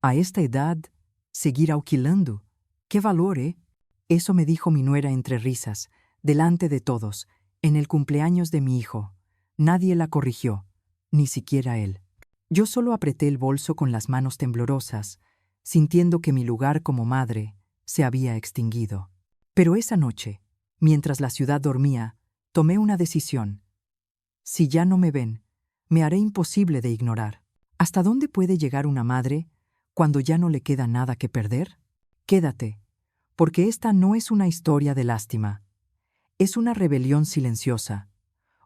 A esta edad, seguir alquilando. ¿Qué valor, eh? Eso me dijo mi nuera entre risas, delante de todos, en el cumpleaños de mi hijo. Nadie la corrigió, ni siquiera él. Yo solo apreté el bolso con las manos temblorosas, sintiendo que mi lugar como madre se había extinguido. Pero esa noche, mientras la ciudad dormía, tomé una decisión. Si ya no me ven, me haré imposible de ignorar. ¿Hasta dónde puede llegar una madre cuando ya no le queda nada que perder? Quédate, porque esta no es una historia de lástima. Es una rebelión silenciosa,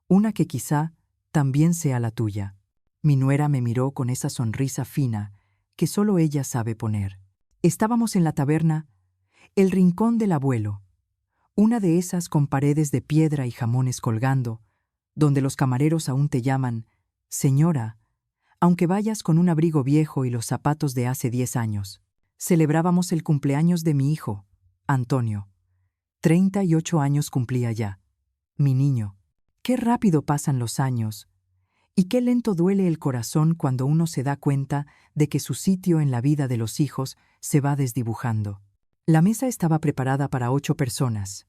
una que quizá también sea la tuya. Mi nuera me miró con esa sonrisa fina que solo ella sabe poner. Estábamos en la taberna, el rincón del abuelo, una de esas con paredes de piedra y jamones colgando, donde los camareros aún te llaman señora, aunque vayas con un abrigo viejo y los zapatos de hace 10 años. Celebrábamos el cumpleaños de mi hijo, Antonio. 38 años cumplía ya. Mi niño. Qué rápido pasan los años. Y qué lento duele el corazón cuando uno se da cuenta de que su sitio en la vida de los hijos se va desdibujando. La mesa estaba preparada para 8 personas.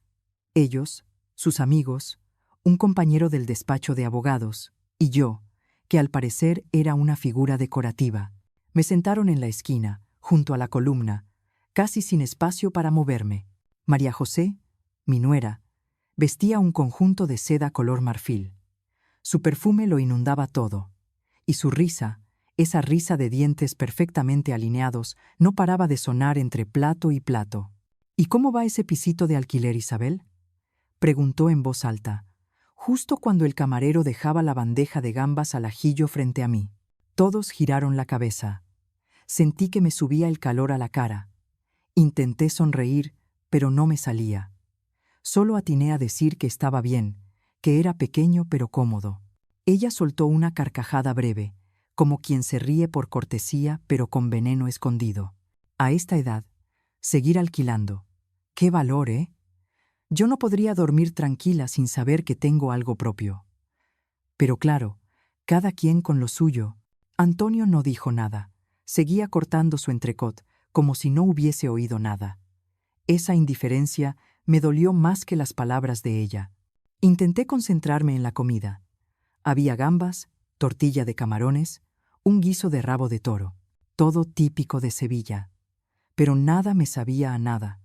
Ellos, sus amigos, un compañero del despacho de abogados, y yo, que al parecer era una figura decorativa. Me sentaron en la esquina, junto a la columna, casi sin espacio para moverme. María José, mi nuera, vestía un conjunto de seda color marfil. Su perfume lo inundaba todo, y su risa, esa risa de dientes perfectamente alineados, no paraba de sonar entre plato y plato. ¿Y cómo va ese pisito de alquiler, Isabel?, preguntó en voz alta, justo cuando el camarero dejaba la bandeja de gambas al ajillo frente a mí. Todos giraron la cabeza. Sentí que me subía el calor a la cara. Intenté sonreír, pero no me salía. Solo atiné a decir que estaba bien, que era pequeño pero cómodo. Ella soltó una carcajada breve, como quien se ríe por cortesía pero con veneno escondido. A esta edad, seguir alquilando. ¡Qué valor, eh! Yo no podría dormir tranquila sin saber que tengo algo propio. Pero claro, cada quien con lo suyo. Antonio no dijo nada. Seguía cortando su entrecot, como si no hubiese oído nada. Esa indiferencia me dolió más que las palabras de ella. Intenté concentrarme en la comida. Había gambas, tortilla de camarones, un guiso de rabo de toro, todo típico de Sevilla. Pero nada me sabía a nada.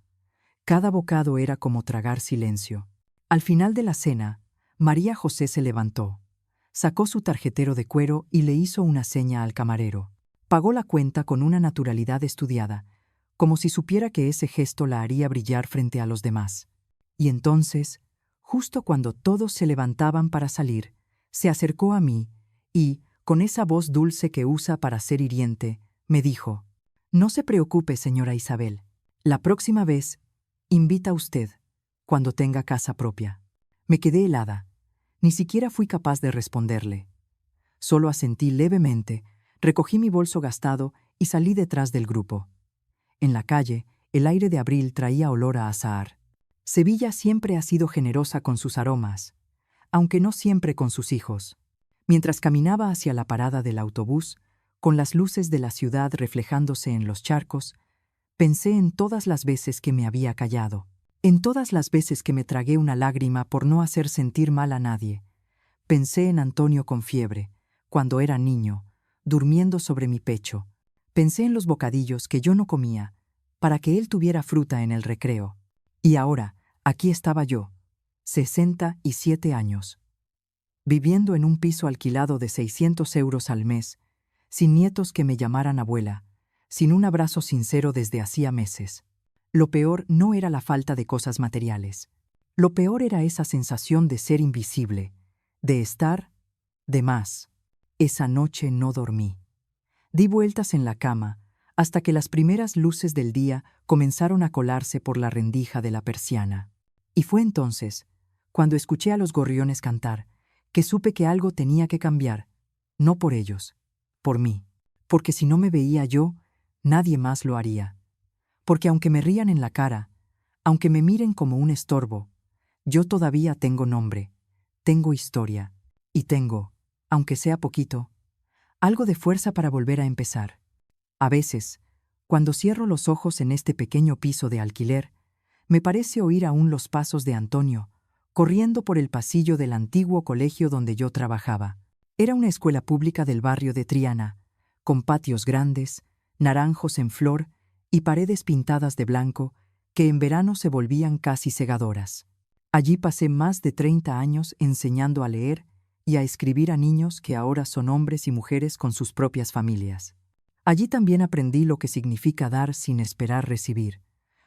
Cada bocado era como tragar silencio. Al final de la cena, María José se levantó, sacó su tarjetero de cuero y le hizo una seña al camarero. Pagó la cuenta con una naturalidad estudiada, como si supiera que ese gesto la haría brillar frente a los demás. Y entonces, justo cuando todos se levantaban para salir, se acercó a mí y, con esa voz dulce que usa para ser hiriente, me dijo: «No se preocupe, señora Isabel. La próxima vez, invita usted, cuando tenga casa propia». Me quedé helada. Ni siquiera fui capaz de responderle. Solo asentí levemente, recogí mi bolso gastado y salí detrás del grupo. En la calle, el aire de abril traía olor a azahar. Sevilla siempre ha sido generosa con sus aromas, aunque no siempre con sus hijos. Mientras caminaba hacia la parada del autobús, con las luces de la ciudad reflejándose en los charcos, pensé en todas las veces que me había callado, en todas las veces que me tragué una lágrima por no hacer sentir mal a nadie. Pensé en Antonio con fiebre, cuando era niño, durmiendo sobre mi pecho. Pensé en los bocadillos que yo no comía, para que él tuviera fruta en el recreo. Y ahora, aquí estaba yo, 67 años, viviendo en un piso alquilado de 600 euros al mes, sin nietos que me llamaran abuela, sin un abrazo sincero desde hacía meses. Lo peor no era la falta de cosas materiales. Lo peor era esa sensación de ser invisible, de estar de más. Esa noche no dormí. Di vueltas en la cama hasta que las primeras luces del día comenzaron a colarse por la rendija de la persiana. Y fue entonces, cuando escuché a los gorriones cantar, que supe que algo tenía que cambiar, no por ellos, por mí. Porque si no me veía yo, nadie más lo haría. Porque aunque me rían en la cara, aunque me miren como un estorbo, yo todavía tengo nombre, tengo historia, y tengo, aunque sea poquito, algo de fuerza para volver a empezar. A veces, Cuando cierro los ojos en este pequeño piso de alquiler, me parece oír aún los pasos de Antonio, corriendo por el pasillo del antiguo colegio donde yo trabajaba. Era una escuela pública del barrio de Triana, con patios grandes, naranjos en flor y paredes pintadas de blanco que en verano se volvían casi cegadoras. Allí pasé más de 30 años enseñando a leer y a escribir a niños que ahora son hombres y mujeres con sus propias familias. Allí también aprendí lo que significa dar sin esperar recibir,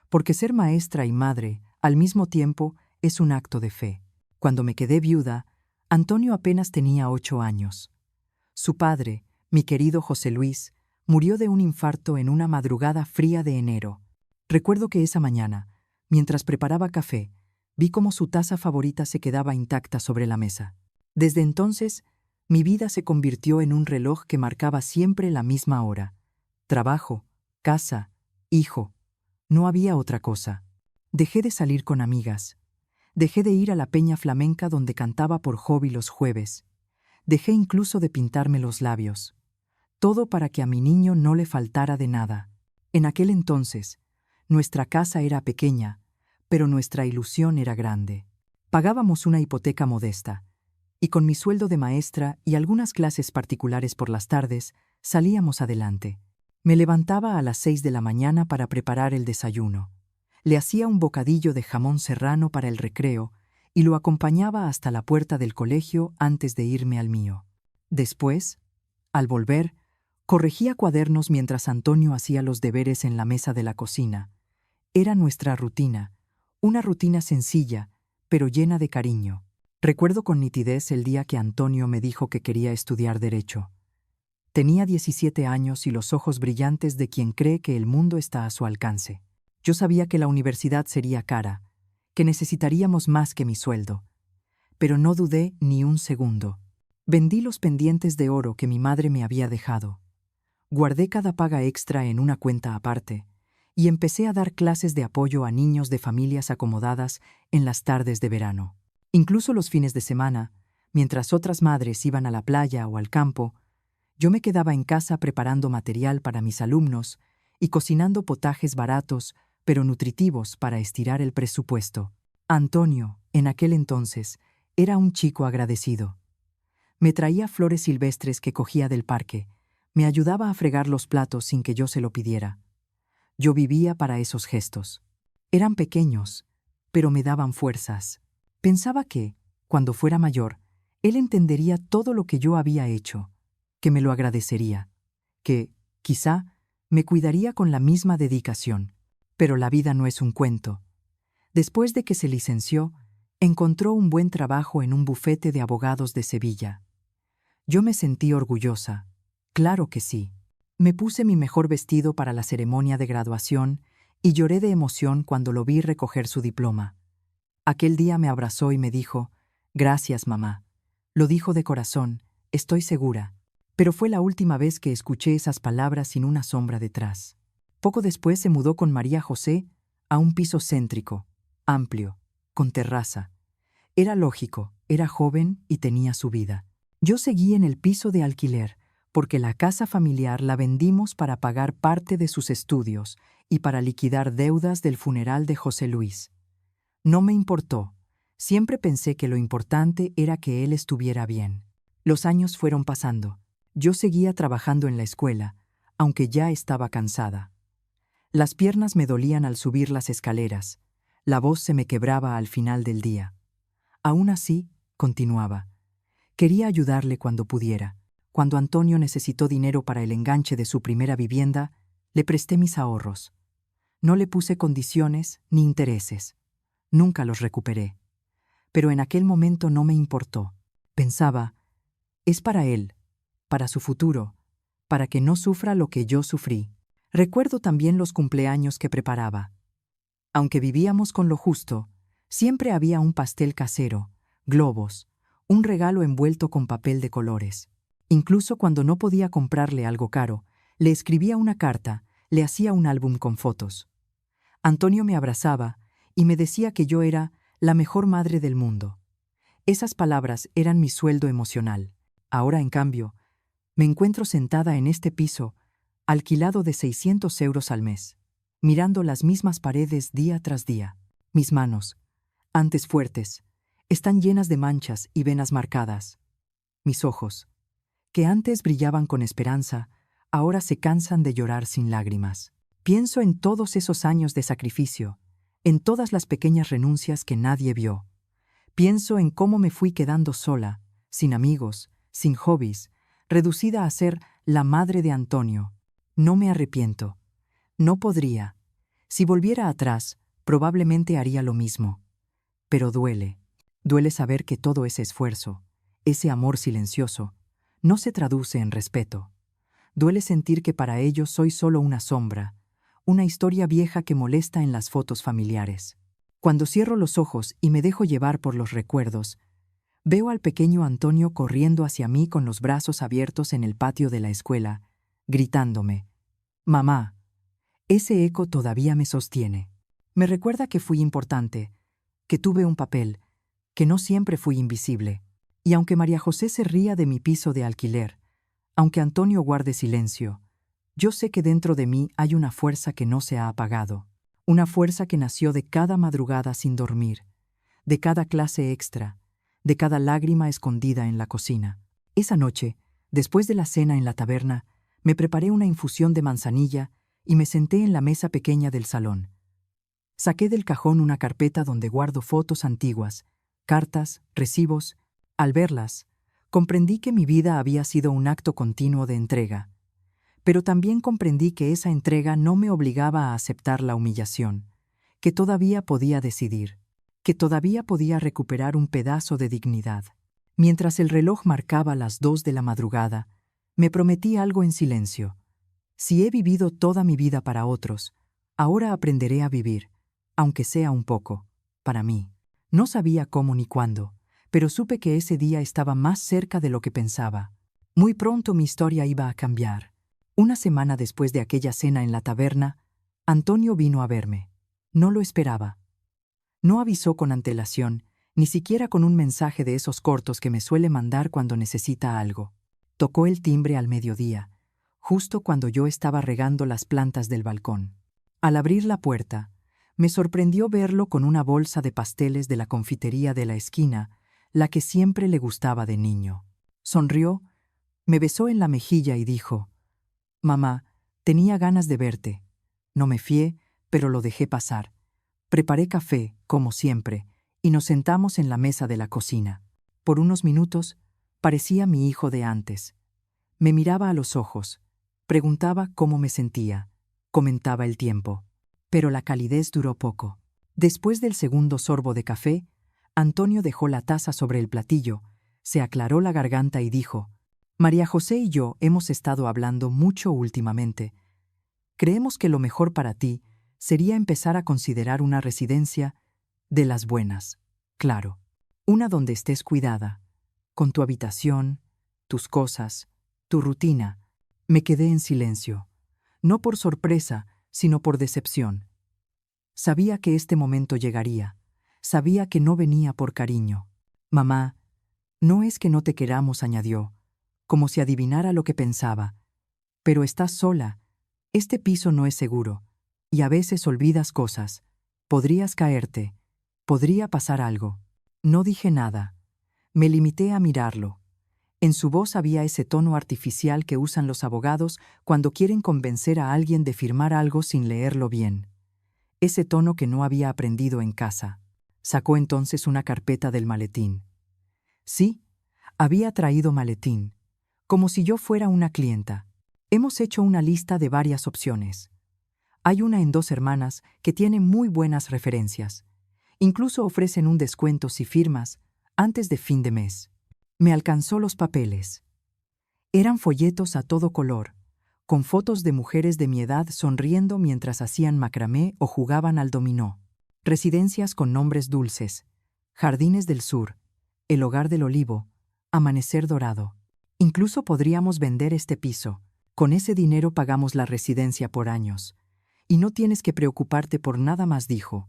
porque ser maestra y madre al mismo tiempo es un acto de fe. Cuando me quedé viuda, Antonio apenas tenía 8 años. Su padre, mi querido José Luis, murió de un infarto en una madrugada fría de enero. Recuerdo que esa mañana, mientras preparaba café, vi cómo su taza favorita se quedaba intacta sobre la mesa. Desde entonces, mi vida se convirtió en un reloj que marcaba siempre la misma hora. Trabajo, casa, hijo. No había otra cosa. Dejé de salir con amigas. Dejé de ir a la peña flamenca donde cantaba por hobby los jueves. Dejé incluso de pintarme los labios. Todo para que a mi niño no le faltara de nada. En aquel entonces, nuestra casa era pequeña, pero nuestra ilusión era grande. Pagábamos una hipoteca modesta, y con mi sueldo de maestra y algunas clases particulares por las tardes, salíamos adelante. Me levantaba a las 6 de la mañana para preparar el desayuno. Le hacía un bocadillo de jamón serrano para el recreo y lo acompañaba hasta la puerta del colegio antes de irme al mío. Después, al volver, corregía cuadernos mientras Antonio hacía los deberes en la mesa de la cocina. Era nuestra rutina, una rutina sencilla, pero llena de cariño. Recuerdo con nitidez el día que Antonio me dijo que quería estudiar Derecho. Tenía 17 años y los ojos brillantes de quien cree que el mundo está a su alcance. Yo sabía que la universidad sería cara, que necesitaríamos más que mi sueldo. Pero no dudé ni un segundo. Vendí los pendientes de oro que mi madre me había dejado. Guardé cada paga extra en una cuenta aparte y empecé a dar clases de apoyo a niños de familias acomodadas en las tardes de verano. Incluso los fines de semana, mientras otras madres iban a la playa o al campo, yo me quedaba en casa preparando material para mis alumnos y cocinando potajes baratos pero nutritivos para estirar el presupuesto. Antonio, en aquel entonces, era un chico agradecido. Me traía flores silvestres que cogía del parque, me ayudaba a fregar los platos sin que yo se lo pidiera. Yo vivía para esos gestos. Eran pequeños, pero me daban fuerzas. Pensaba que, cuando fuera mayor, él entendería todo lo que yo había hecho, que me lo agradecería, que, quizá, me cuidaría con la misma dedicación. Pero la vida no es un cuento. Después de que se licenció, encontró un buen trabajo en un bufete de abogados de Sevilla. Yo me sentí orgullosa. Claro que sí. Me puse mi mejor vestido para la ceremonia de graduación y lloré de emoción cuando lo vi recoger su diploma. Aquel día me abrazó y me dijo, «Gracias, mamá». Lo dijo de corazón, estoy segura. Pero fue la última vez que escuché esas palabras sin una sombra detrás. Poco después se mudó con María José a un piso céntrico, amplio, con terraza. Era lógico, era joven y tenía su vida. Yo seguí en el piso de alquiler, porque la casa familiar la vendimos para pagar parte de sus estudios y para liquidar deudas del funeral de José Luis. No me importó. Siempre pensé que lo importante era que él estuviera bien. Los años fueron pasando. Yo seguía trabajando en la escuela, aunque ya estaba cansada. Las piernas me dolían al subir las escaleras. La voz se me quebraba al final del día. Aún así, continuaba. Quería ayudarle cuando pudiera. Cuando Antonio necesitó dinero para el enganche de su primera vivienda, le presté mis ahorros. No le puse condiciones ni intereses. Nunca los recuperé. Pero en aquel momento no me importó. Pensaba, es para él, para su futuro, para que no sufra lo que yo sufrí. Recuerdo también los cumpleaños que preparaba. Aunque vivíamos con lo justo, siempre había un pastel casero, globos, un regalo envuelto con papel de colores. Incluso cuando no podía comprarle algo caro, le escribía una carta, le hacía un álbum con fotos. Antonio me abrazaba y me decía que yo era la mejor madre del mundo. Esas palabras eran mi sueldo emocional. Ahora, en cambio, me encuentro sentada en este piso, alquilado de 600 euros al mes, mirando las mismas paredes día tras día. Mis manos, antes fuertes, están llenas de manchas y venas marcadas. Mis ojos, que antes brillaban con esperanza, ahora se cansan de llorar sin lágrimas. Pienso en todos esos años de sacrificio, en todas las pequeñas renuncias que nadie vio. Pienso en cómo me fui quedando sola, sin amigos, sin hobbies, reducida a ser la madre de Antonio. No me arrepiento. No podría. Si volviera atrás, probablemente haría lo mismo. Pero duele. Duele saber que todo ese esfuerzo, ese amor silencioso, no se traduce en respeto. Duele sentir que para ellos soy solo una sombra, una historia vieja que molesta en las fotos familiares. Cuando cierro los ojos y me dejo llevar por los recuerdos, veo al pequeño Antonio corriendo hacia mí con los brazos abiertos en el patio de la escuela, gritándome: «Mamá». Ese eco todavía me sostiene. Me recuerda que fui importante, que tuve un papel, que no siempre fui invisible. Y aunque María José se ría de mi piso de alquiler, aunque Antonio guarde silencio, yo sé que dentro de mí hay una fuerza que no se ha apagado, una fuerza que nació de cada madrugada sin dormir, de cada clase extra, de cada lágrima escondida en la cocina. Esa noche, después de la cena en la taberna, me preparé una infusión de manzanilla y me senté en la mesa pequeña del salón. Saqué del cajón una carpeta donde guardo fotos antiguas, cartas, recibos. Al verlas, comprendí que mi vida había sido un acto continuo de entrega. Pero también comprendí que esa entrega no me obligaba a aceptar la humillación, que todavía podía decidir, que todavía podía recuperar un pedazo de dignidad. Mientras el reloj marcaba las 2 de la madrugada, me prometí algo en silencio. Si he vivido toda mi vida para otros, ahora aprenderé a vivir, aunque sea un poco, para mí. No sabía cómo ni cuándo, pero supe que ese día estaba más cerca de lo que pensaba. Muy pronto mi historia iba a cambiar. Una semana después de aquella cena en la taberna, Antonio vino a verme. No lo esperaba. No avisó con antelación, ni siquiera con un mensaje de esos cortos que me suele mandar cuando necesita algo. Tocó el timbre al mediodía, justo cuando yo estaba regando las plantas del balcón. Al abrir la puerta, me sorprendió verlo con una bolsa de pasteles de la confitería de la esquina, la que siempre le gustaba de niño. Sonrió, me besó en la mejilla y dijo: «Mamá, tenía ganas de verte». No me fié, pero lo dejé pasar. Preparé café, como siempre, y nos sentamos en la mesa de la cocina. Por unos minutos, parecía mi hijo de antes. Me miraba a los ojos, preguntaba cómo me sentía, comentaba el tiempo. Pero la calidez duró poco. Después del segundo sorbo de café, Antonio dejó la taza sobre el platillo, se aclaró la garganta y dijo: «María José y yo hemos estado hablando mucho últimamente. Creemos que lo mejor para ti sería empezar a considerar una residencia de las buenas, claro. Una donde estés cuidada, con tu habitación, tus cosas, tu rutina». Me quedé en silencio, no por sorpresa, sino por decepción. Sabía que este momento llegaría. Sabía que no venía por cariño. «Mamá, no es que no te queramos», añadió, como si adivinara lo que pensaba. «Pero estás sola. Este piso no es seguro. Y a veces olvidas cosas. Podrías caerte. Podría pasar algo». No dije nada. Me limité a mirarlo. En su voz había ese tono artificial que usan los abogados cuando quieren convencer a alguien de firmar algo sin leerlo bien. Ese tono que no había aprendido en casa. Sacó entonces una carpeta del maletín. Sí, había traído maletín, como si yo fuera una clienta. Hemos hecho una lista de varias opciones. Hay una en Dos Hermanas que tiene muy buenas referencias. Incluso ofrecen un descuento si firmas antes de fin de mes. Me alcanzó los papeles. Eran folletos a todo color, con fotos de mujeres de mi edad sonriendo mientras hacían macramé o jugaban al dominó. Residencias con nombres dulces: Jardines del Sur, El Hogar del Olivo, Amanecer Dorado. Incluso podríamos vender este piso. Con ese dinero pagamos la residencia por años. Y no tienes que preocuparte por nada más, dijo,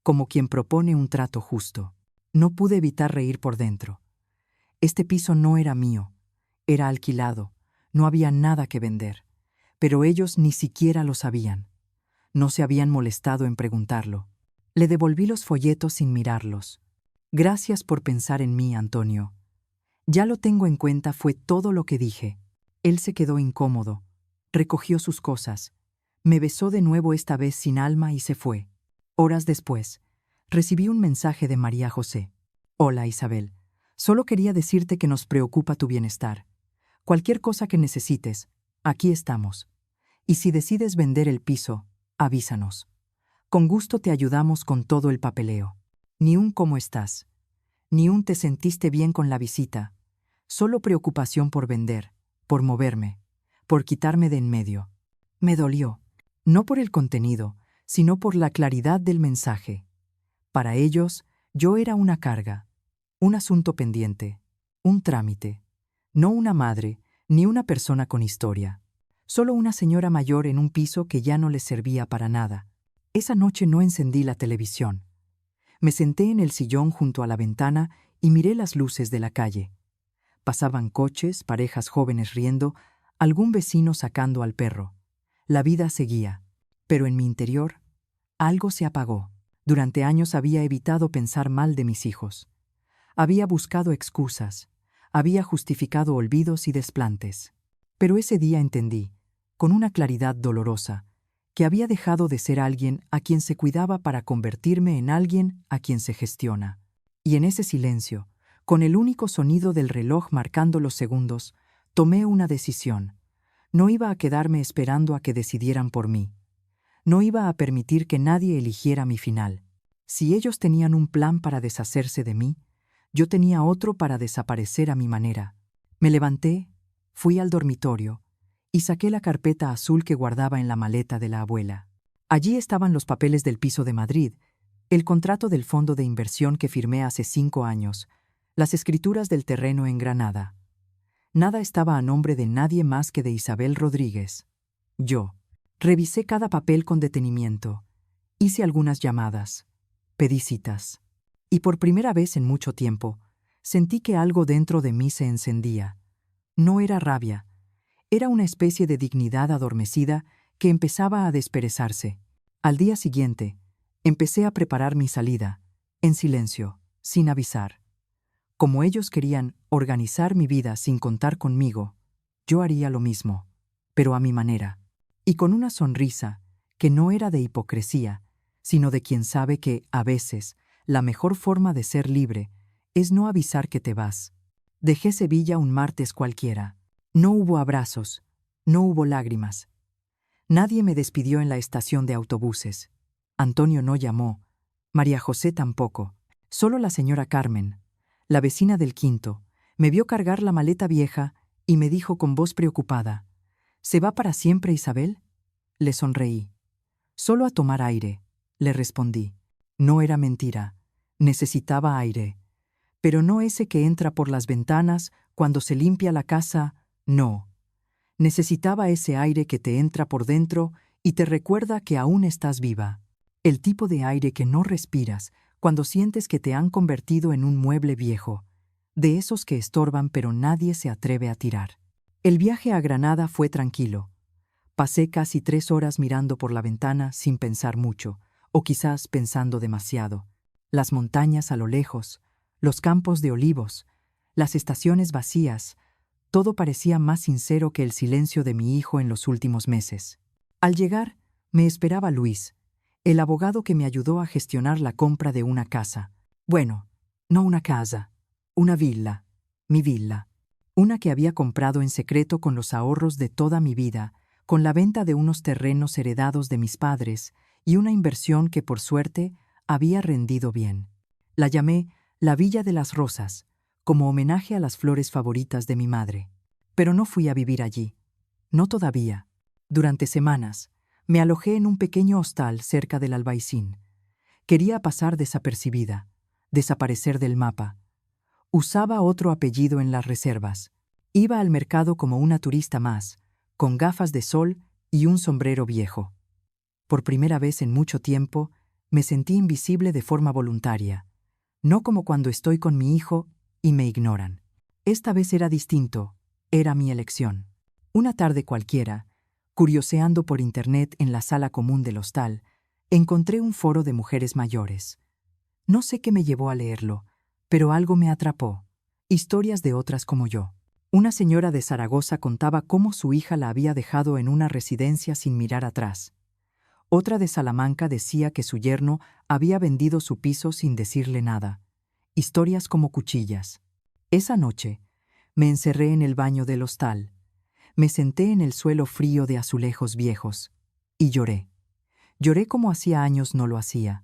como quien propone un trato justo. No pude evitar reír por dentro. Este piso no era mío, era alquilado, no había nada que vender. pero ellos ni siquiera lo sabían. No se habían molestado en preguntarlo. Le devolví los folletos sin mirarlos. Gracias por pensar en mí, Antonio. Ya lo tengo en cuenta, fue todo lo que dije. Él se quedó incómodo. Recogió sus cosas. Me besó de nuevo, esta vez sin alma, y se fue. Horas después, recibí un mensaje de María José. Hola, Isabel. Solo quería decirte que nos preocupa tu bienestar. Cualquier cosa que necesites, aquí estamos. Y si decides vender el piso, avísanos. Con gusto te ayudamos con todo el papeleo. Ni un cómo estás. Ni un te sentiste bien con la visita. Solo preocupación por vender, por moverme, por quitarme de en medio. Me dolió. No por el contenido, sino por la claridad del mensaje. Para ellos, yo era una carga, un asunto pendiente, un trámite. No una madre, ni una persona con historia. Solo una señora mayor en un piso que ya no les servía para nada. Esa noche no encendí la televisión. Me senté en el sillón junto a la ventana y miré las luces de la calle. Pasaban coches, parejas jóvenes riendo, algún vecino sacando al perro. La vida seguía, pero en mi interior, algo se apagó. Durante años había evitado pensar mal de mis hijos. Había buscado excusas, había justificado olvidos y desplantes. Pero ese día entendí, con una claridad dolorosa, que había dejado de ser alguien a quien se cuidaba para convertirme en alguien a quien se gestiona. Y en ese silencio, con el único sonido del reloj marcando los segundos, tomé una decisión. No iba a quedarme esperando a que decidieran por mí. No iba a permitir que nadie eligiera mi final. Si ellos tenían un plan para deshacerse de mí, yo tenía otro para desaparecer a mi manera. Me levanté, fui al dormitorio y saqué la carpeta azul que guardaba en la maleta de la abuela. Allí estaban los papeles del piso de Madrid, el contrato del fondo de inversión que firmé hace 5 años, las escrituras del terreno en Granada. Nada estaba a nombre de nadie más que de Isabel Rodríguez. Yo revisé cada papel con detenimiento, hice algunas llamadas, pedí citas. Y por primera vez en mucho tiempo, sentí que algo dentro de mí se encendía. No era rabia, era una especie de dignidad adormecida que empezaba a desperezarse. Al día siguiente, empecé a preparar mi salida, en silencio, sin avisar. Como ellos querían organizar mi vida sin contar conmigo, yo haría lo mismo, pero a mi manera, y con una sonrisa que no era de hipocresía, sino de quien sabe que, a veces, la mejor forma de ser libre es no avisar que te vas. Dejé Sevilla un martes cualquiera. No hubo abrazos, no hubo lágrimas. Nadie me despidió en la estación de autobuses. Antonio no llamó, María José tampoco. Solo la señora Carmen, la vecina del quinto, me vio cargar la maleta vieja y me dijo con voz preocupada: ¿Se va para siempre, Isabel? Le sonreí. Solo a tomar aire, le respondí. No era mentira. Necesitaba aire. Pero no ese que entra por las ventanas cuando se limpia la casa, no. Necesitaba ese aire que te entra por dentro y te recuerda que aún estás viva. El tipo de aire que no respiras cuando sientes que te han convertido en un mueble viejo, de esos que estorban pero nadie se atreve a tirar. El viaje a Granada fue tranquilo. Pasé casi 3 horas mirando por la ventana sin pensar mucho, o quizás pensando demasiado. Las montañas a lo lejos, los campos de olivos, las estaciones vacías, todo parecía más sincero que el silencio de mi hijo en los últimos meses. Al llegar, me esperaba Luis, el abogado que me ayudó a gestionar la compra de una casa. Bueno, no una casa, una villa, mi villa. Una que había comprado en secreto con los ahorros de toda mi vida, con la venta de unos terrenos heredados de mis padres y una inversión que, por suerte, había rendido bien. La llamé la Villa de las Rosas, como homenaje a las flores favoritas de mi madre. Pero no fui a vivir allí. No todavía. Durante semanas, me alojé en un pequeño hostal cerca del Albaicín. Quería pasar desapercibida, desaparecer del mapa. Usaba otro apellido en las reservas. Iba al mercado como una turista más, con gafas de sol y un sombrero viejo. Por primera vez en mucho tiempo, me sentí invisible de forma voluntaria, no como cuando estoy con mi hijo y me ignoran. Esta vez era distinto, era mi elección. Una tarde cualquiera, Curioseando por internet en la sala común del hostal, encontré un foro de mujeres mayores. No sé qué me llevó a leerlo, pero algo me atrapó. Historias de otras como yo. Una señora de Zaragoza contaba cómo su hija la había dejado en una residencia sin mirar atrás. Otra de Salamanca decía que su yerno había vendido su piso sin decirle nada. Historias como cuchillas. Esa noche, me encerré en el baño del hostal. Me senté en el suelo frío de azulejos viejos. Y lloré. Lloré como hacía años no lo hacía.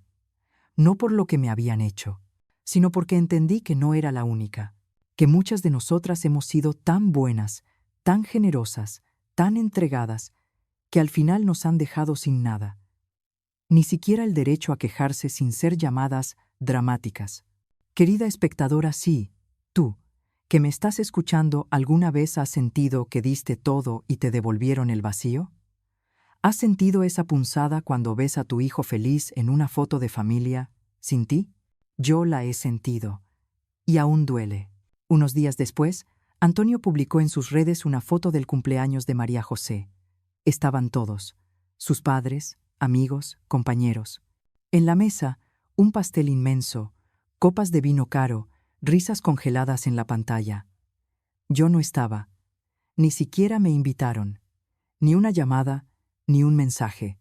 No por lo que me habían hecho, sino porque entendí que no era la única. Que muchas de nosotras hemos sido tan buenas, tan generosas, tan entregadas, que al final nos han dejado sin nada. Ni siquiera el derecho a quejarse sin ser llamadas dramáticas. Querida espectadora, sí, tú, que me estás escuchando, ¿alguna vez has sentido que diste todo y te devolvieron el vacío? ¿Has sentido esa punzada cuando ves a tu hijo feliz en una foto de familia, sin ti? Yo la he sentido. Y aún duele. Unos días después, Antonio publicó en sus redes una foto del cumpleaños de María José. Estaban todos, sus padres, amigos, compañeros. En la mesa, un pastel inmenso, copas de vino caro, risas congeladas en la pantalla. Yo no estaba. Ni siquiera me invitaron. Ni una llamada, ni un mensaje.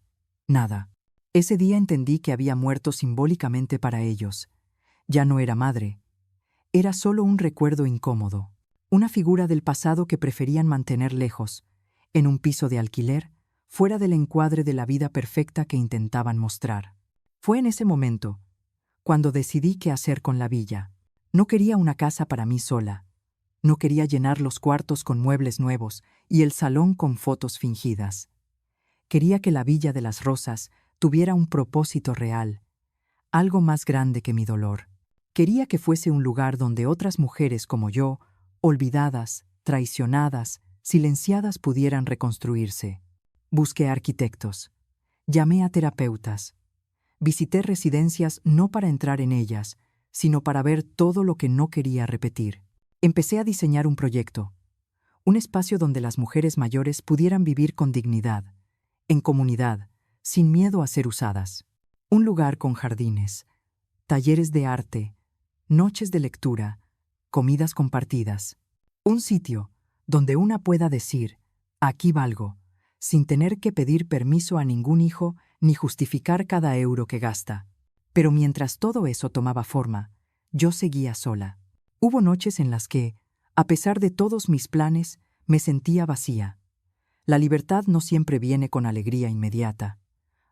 Nada. Ese día entendí que había muerto simbólicamente para ellos. Ya no era madre. Era solo un recuerdo incómodo. Una figura del pasado que preferían mantener lejos, en un piso de alquiler, fuera del encuadre de la vida perfecta que intentaban mostrar. Fue en ese momento, cuando decidí qué hacer con la villa. No quería una casa para mí sola. No quería llenar los cuartos con muebles nuevos y el salón con fotos fingidas. Quería que la Villa de las Rosas tuviera un propósito real, algo más grande que mi dolor. Quería que fuese un lugar donde otras mujeres como yo, olvidadas, traicionadas, silenciadas, pudieran reconstruirse. Busqué arquitectos. Llamé a terapeutas. Visité residencias no para entrar en ellas, sino para ver todo lo que no quería repetir. Empecé a diseñar un proyecto, un espacio donde las mujeres mayores pudieran vivir con dignidad, en comunidad, sin miedo a ser usadas. Un lugar con jardines, talleres de arte, noches de lectura, comidas compartidas. Un sitio donde una pueda decir, aquí valgo, sin tener que pedir permiso a ningún hijo ni justificar cada euro que gasta. Pero mientras todo eso tomaba forma, yo seguía sola. Hubo noches en las que, a pesar de todos mis planes, me sentía vacía. La libertad no siempre viene con alegría inmediata.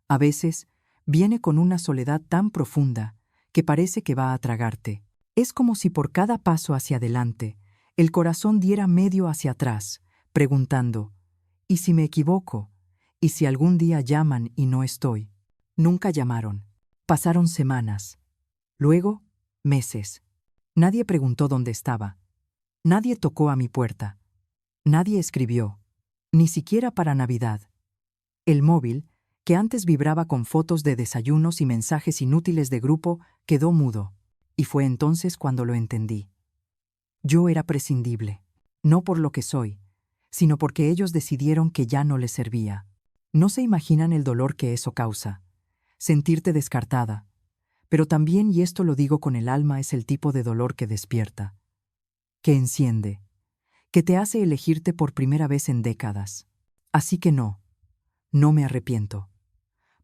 A veces, viene con una soledad tan profunda que parece que va a tragarte. Es como si por cada paso hacia adelante, el corazón diera medio hacia atrás, preguntando, ¿y si me equivoco? ¿Y si algún día llaman y no estoy? Nunca llamaron. Pasaron semanas. Luego, meses. Nadie preguntó dónde estaba. Nadie tocó a mi puerta. Nadie escribió. Ni siquiera para Navidad. El móvil, que antes vibraba con fotos de desayunos y mensajes inútiles de grupo, quedó mudo. Y fue entonces cuando lo entendí. Yo era prescindible. No por lo que soy, sino porque ellos decidieron que ya no les servía. No se imaginan el dolor que eso causa. Sentirte descartada. Pero también, y esto lo digo con el alma, es el tipo de dolor que despierta, que enciende, que te hace elegirte por primera vez en décadas. Así que no me arrepiento.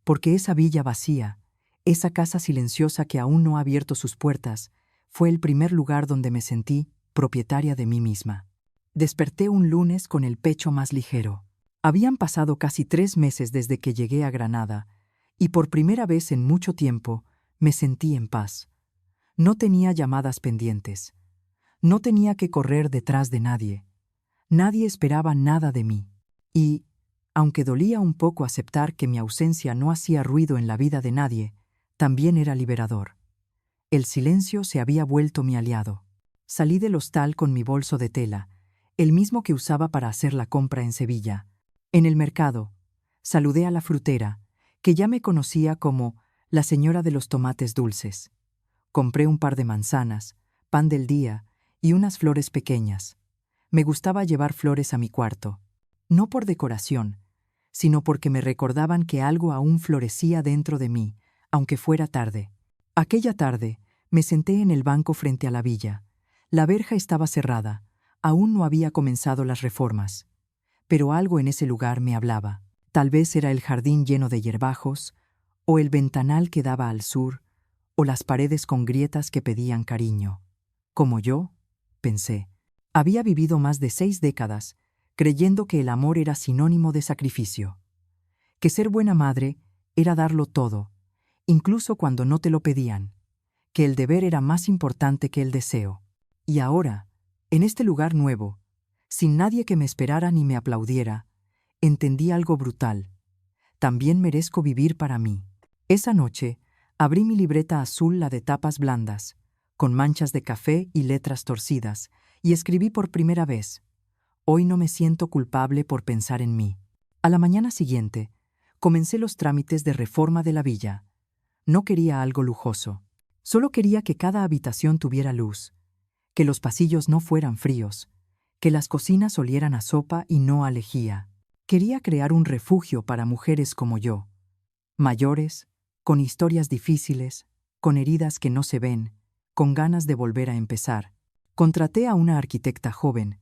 Porque esa villa vacía, esa casa silenciosa que aún no ha abierto sus puertas, fue el primer lugar donde me sentí propietaria de mí misma. Desperté un lunes con el pecho más ligero. Habían pasado casi 3 meses desde que llegué a Granada, y por primera vez en mucho tiempo me sentí en paz. No tenía llamadas pendientes. No tenía que correr detrás de nadie. Nadie esperaba nada de mí. Y, aunque dolía un poco aceptar que mi ausencia no hacía ruido en la vida de nadie, también era liberador. El silencio se había vuelto mi aliado. Salí del hostal con mi bolso de tela, el mismo que usaba para hacer la compra en Sevilla. En el mercado, saludé a la frutera, que ya me conocía como la señora de los tomates dulces. Compré un par de manzanas, pan del día y unas flores pequeñas. Me gustaba llevar flores a mi cuarto, no por decoración, sino porque me recordaban que algo aún florecía dentro de mí, aunque fuera tarde. Aquella tarde, me senté en el banco frente a la villa. La verja estaba cerrada, aún no había comenzado las reformas. Pero algo en ese lugar me hablaba. Tal vez era el jardín lleno de hierbajos, o el ventanal que daba al sur, o las paredes con grietas que pedían cariño. Como yo, pensé, había vivido más de 6 décadas, creyendo que el amor era sinónimo de sacrificio. Que ser buena madre era darlo todo, incluso cuando no te lo pedían. Que el deber era más importante que el deseo. Y ahora, en este lugar nuevo, sin nadie que me esperara ni me aplaudiera, entendí algo brutal. También merezco vivir para mí. Esa noche, abrí mi libreta azul, la de tapas blandas, con manchas de café y letras torcidas, y escribí por primera vez: hoy no me siento culpable por pensar en mí. A la mañana siguiente, comencé los trámites de reforma de la villa. No quería algo lujoso. Solo quería que cada habitación tuviera luz, que los pasillos no fueran fríos, que las cocinas olieran a sopa y no a lejía. Quería crear un refugio para mujeres como yo, mayores, con historias difíciles, con heridas que no se ven, con ganas de volver a empezar. Contraté a una arquitecta joven,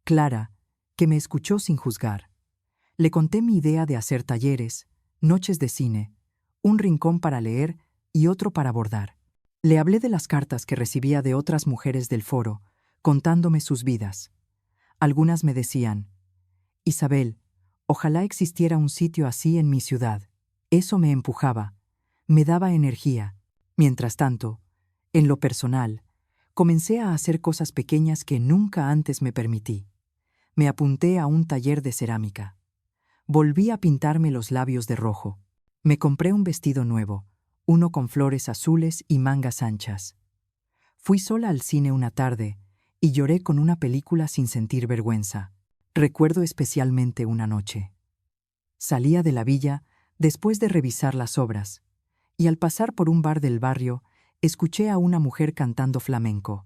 Clara, que me escuchó sin juzgar. Le conté mi idea de hacer talleres, noches de cine, un rincón para leer y otro para bordar. Le hablé de las cartas que recibía de otras mujeres del foro, contándome sus vidas. Algunas me decían: Isabel, ojalá existiera un sitio así en mi ciudad. Eso me empujaba, me daba energía. Mientras tanto, en lo personal, comencé a hacer cosas pequeñas que nunca antes me permití. Me apunté a un taller de cerámica. Volví a pintarme los labios de rojo. Me compré un vestido nuevo, uno con flores azules y mangas anchas. Fui sola al cine una tarde y lloré con una película sin sentir vergüenza. Recuerdo especialmente una noche. Salía de la villa después de revisar las obras, y al pasar por un bar del barrio, escuché a una mujer cantando flamenco.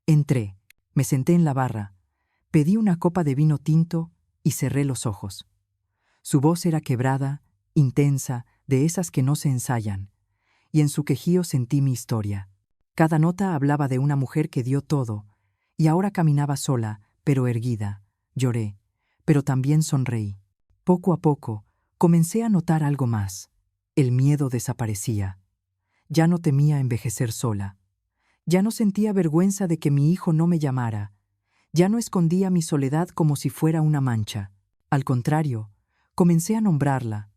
Entré, me senté en la barra, pedí una copa de vino tinto y cerré los ojos. Su voz era quebrada, intensa, de esas que no se ensayan, y en su quejío sentí mi historia. Cada nota hablaba de una mujer que dio todo, y ahora caminaba sola, pero erguida. Lloré, pero también sonreí. Poco a poco, comencé a notar algo más. El miedo desaparecía. Ya no temía envejecer sola. Ya no sentía vergüenza de que mi hijo no me llamara. Ya no escondía mi soledad como si fuera una mancha. Al contrario, comencé a nombrarla,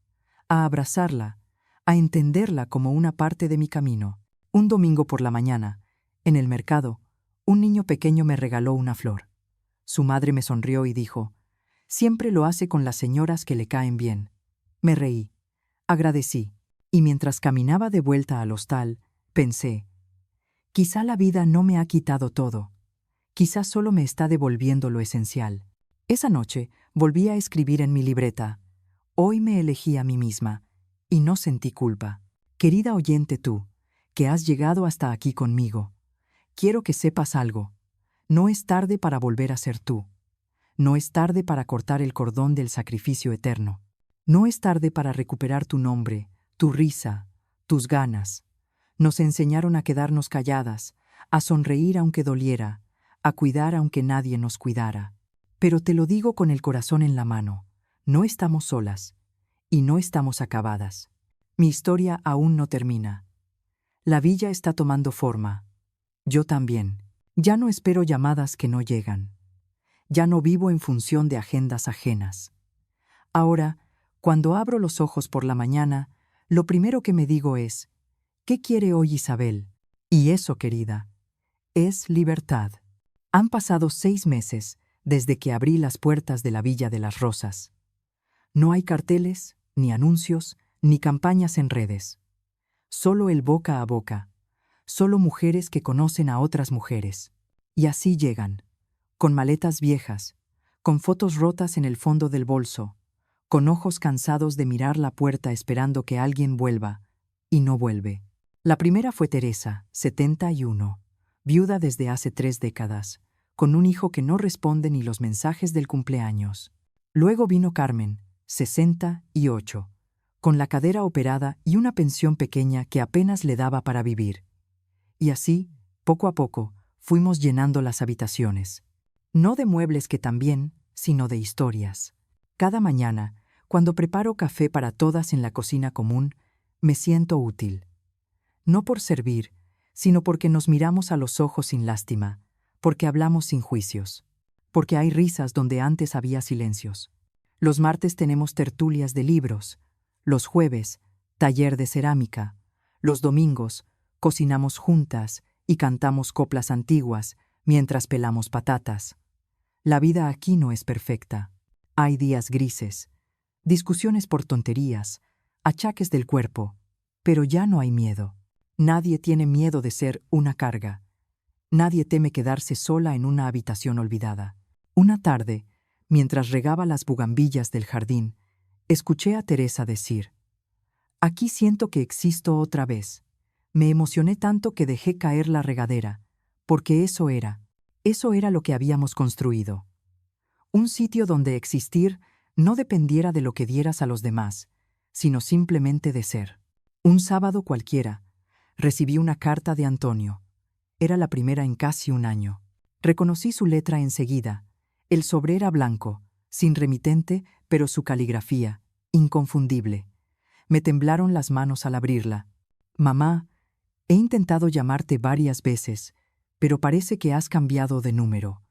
a abrazarla, a entenderla como una parte de mi camino. Un domingo por la mañana, en el mercado, un niño pequeño me regaló una flor. Su madre me sonrió y dijo: siempre lo hace con las señoras que le caen bien. Me reí, agradecí, y mientras caminaba de vuelta al hostal, pensé: quizá la vida no me ha quitado todo. Quizá solo me está devolviendo lo esencial. Esa noche volví a escribir en mi libreta: hoy me elegí a mí misma, y no sentí culpa. Querida oyente tú, que has llegado hasta aquí conmigo, quiero que sepas algo. No es tarde para volver a ser tú. No es tarde para cortar el cordón del sacrificio eterno. No es tarde para recuperar tu nombre, tu risa, tus ganas. Nos enseñaron a quedarnos calladas, a sonreír aunque doliera, a cuidar aunque nadie nos cuidara. Pero te lo digo con el corazón en la mano, no estamos solas, y no estamos acabadas. Mi historia aún no termina. La villa está tomando forma. Yo también. Ya no espero llamadas que no llegan. Ya no vivo en función de agendas ajenas. Ahora, cuando abro los ojos por la mañana, lo primero que me digo es: ¿qué quiere hoy Isabel? Y eso, querida, es libertad. Han pasado 6 meses desde que abrí las puertas de la Villa de las Rosas. No hay carteles, ni anuncios, ni campañas en redes. Solo el boca a boca. Solo mujeres que conocen a otras mujeres. Y así llegan, con maletas viejas, con fotos rotas en el fondo del bolso, con ojos cansados de mirar la puerta esperando que alguien vuelva, y no vuelve. La primera fue Teresa, 71, viuda desde hace 3 décadas, con un hijo que no responde ni los mensajes del cumpleaños. Luego vino Carmen, 68, con la cadera operada y una pensión pequeña que apenas le daba para vivir. Y así, poco a poco, fuimos llenando las habitaciones. No de muebles que también, sino de historias. Cada mañana, cuando preparo café para todas en la cocina común, me siento útil. No por servir, sino porque nos miramos a los ojos sin lástima, porque hablamos sin juicios, porque hay risas donde antes había silencios. Los martes tenemos tertulias de libros, los jueves, taller de cerámica, los domingos, cocinamos juntas y cantamos coplas antiguas mientras pelamos patatas. La vida aquí no es perfecta. Hay días grises, discusiones por tonterías, achaques del cuerpo, pero ya no hay miedo. Nadie tiene miedo de ser una carga. Nadie teme quedarse sola en una habitación olvidada. Una tarde, mientras regaba las bugambillas del jardín, escuché a Teresa decir: «Aquí siento que existo otra vez». Me emocioné tanto que dejé caer la regadera, porque eso era lo que habíamos construido. Un sitio donde existir no dependiera de lo que dieras a los demás, sino simplemente de ser. Un sábado cualquiera, recibí una carta de Antonio. Era la primera en casi un año. Reconocí su letra enseguida. El sobre era blanco, sin remitente, pero su caligrafía, inconfundible. Me temblaron las manos al abrirla. «Mamá, he intentado llamarte varias veces, pero parece que has cambiado de número.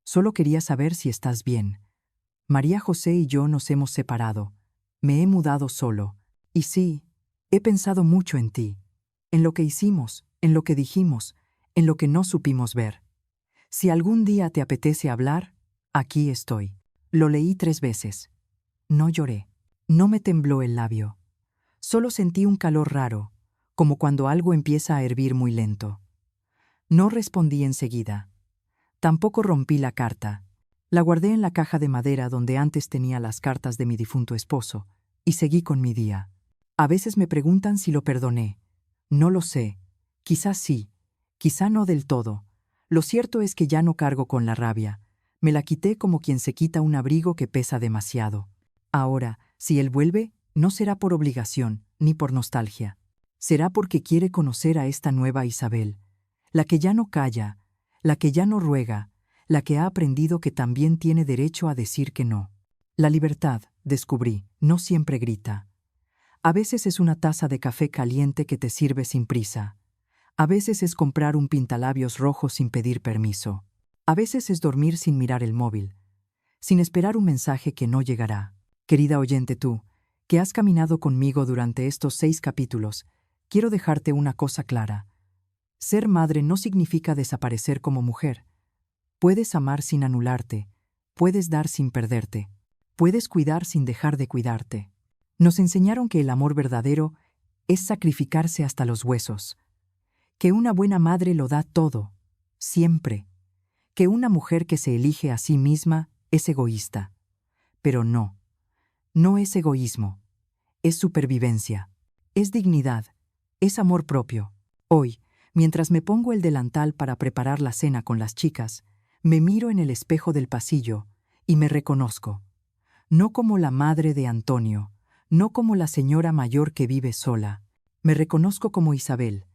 Solo quería saber si estás bien. María José y yo nos hemos separado. Me he mudado solo. Y sí, he pensado mucho en ti, en lo que hicimos, en lo que dijimos, en lo que no supimos ver. Si algún día te apetece hablar, aquí estoy». Lo leí 3 veces. No lloré. No me tembló el labio. Solo sentí un calor raro, como cuando algo empieza a hervir muy lento. No respondí enseguida. Tampoco rompí la carta. La guardé en la caja de madera donde antes tenía las cartas de mi difunto esposo, y seguí con mi día. A veces me preguntan si lo perdoné. No lo sé. Quizás sí, quizá no del todo. Lo cierto es que ya no cargo con la rabia. Me la quité como quien se quita un abrigo que pesa demasiado. Ahora, si él vuelve, no será por obligación, ni por nostalgia. Será porque quiere conocer a esta nueva Isabel, la que ya no calla, la que ya no ruega, la que ha aprendido que también tiene derecho a decir que no. La libertad, descubrí, no siempre grita. A veces es una taza de café caliente que te sirve sin prisa. A veces es comprar un pintalabios rojo sin pedir permiso. A veces es dormir sin mirar el móvil, sin esperar un mensaje que no llegará. Querida oyente tú, que has caminado conmigo durante estos 6 capítulos, quiero dejarte una cosa clara. Ser madre no significa desaparecer como mujer. Puedes amar sin anularte, puedes dar sin perderte, puedes cuidar sin dejar de cuidarte. Nos enseñaron que el amor verdadero es sacrificarse hasta los huesos, que una buena madre lo da todo, siempre, que una mujer que se elige a sí misma es egoísta. Pero no, no es egoísmo, es supervivencia, es dignidad, es amor propio. Hoy, mientras me pongo el delantal para preparar la cena con las chicas, me miro en el espejo del pasillo y me reconozco, no como la madre de Antonio, no como la señora mayor que vive sola. Me reconozco como Isabel,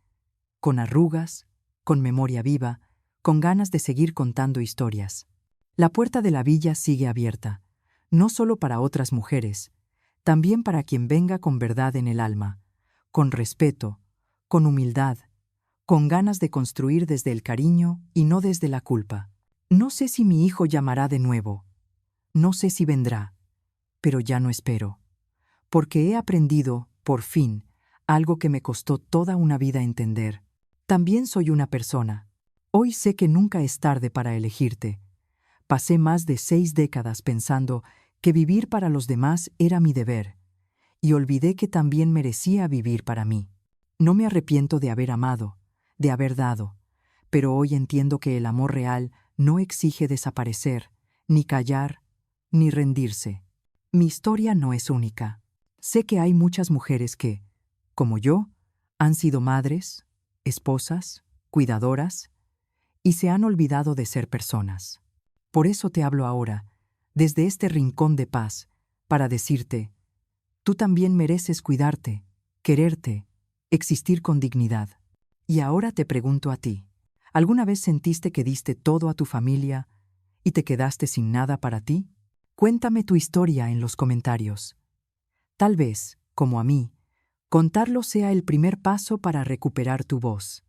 con arrugas, con memoria viva, con ganas de seguir contando historias. La puerta de la villa sigue abierta, no solo para otras mujeres, también para quien venga con verdad en el alma, con respeto, con humildad, con ganas de construir desde el cariño y no desde la culpa. No sé si mi hijo llamará de nuevo, no sé si vendrá, pero ya no espero, porque he aprendido, por fin, algo que me costó toda una vida entender. También soy una persona. Hoy sé que nunca es tarde para elegirte. Pasé más de 6 décadas pensando que vivir para los demás era mi deber, y olvidé que también merecía vivir para mí. No me arrepiento de haber amado, de haber dado, pero hoy entiendo que el amor real no exige desaparecer, ni callar, ni rendirse. Mi historia no es única. Sé que hay muchas mujeres que, como yo, han sido madres, esposas, cuidadoras, y se han olvidado de ser personas. Por eso te hablo ahora, desde este rincón de paz, para decirte, tú también mereces cuidarte, quererte, existir con dignidad. Y ahora te pregunto a ti, ¿alguna vez sentiste que diste todo a tu familia y te quedaste sin nada para ti? Cuéntame tu historia en los comentarios. Tal vez, como a mí, contarlo sea el primer paso para recuperar tu voz.